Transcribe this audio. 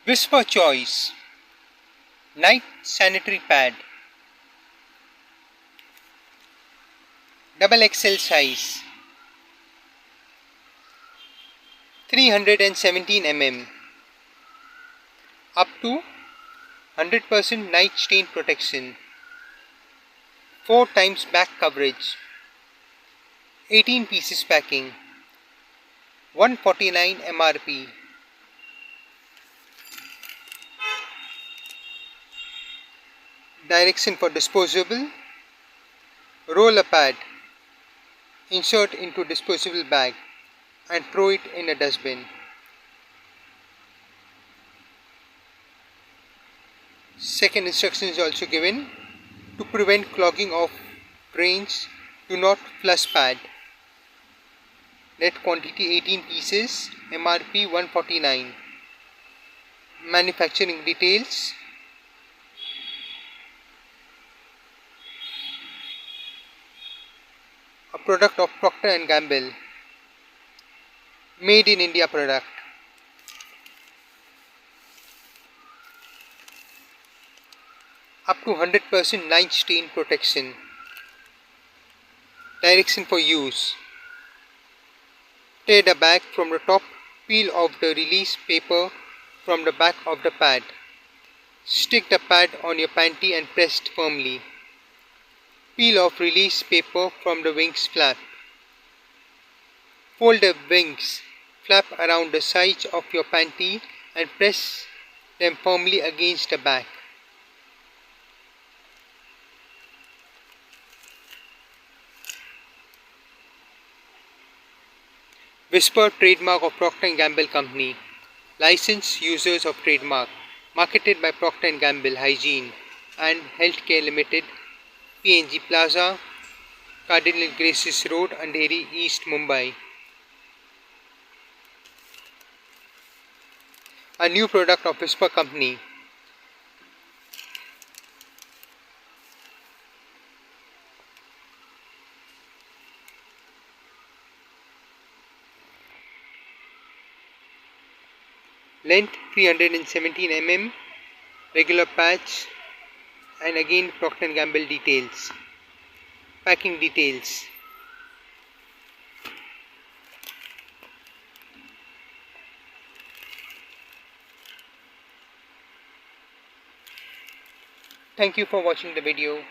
Whisper Choice Night Sanitary Pad Double XL size 317 mm up to 100% night stain protection, 4 times back coverage, 18 pieces packing, 149 MRP. Direction for disposable: roll a pad, insert into disposable bag and throw it in a dustbin. Second instruction is also given: to prevent clogging of drains, do not flush pad. Net quantity 18 pieces, MRP 149. Manufacturing details: a product of Procter & Gamble, made in India product. Up to 100% night stain protection. Direction for use: tear the bag from the top, peel off the release paper from the back of the pad. Stick the pad on your panty and press firmly. Peel off release paper from the wings flap. Fold the wings flap around the sides of your panty and press them firmly against the back. Whisper trademark of Procter & Gamble Company. Licensed users of trademark. Marketed by Procter & Gamble Hygiene and Healthcare Limited, PNG Plaza, Cardinal Graces Road, Andheri, East Mumbai. A new product of Whisper Company. Length 317 mm, regular patch, and again Procter & Gamble details. Packing details: thank you for watching the video.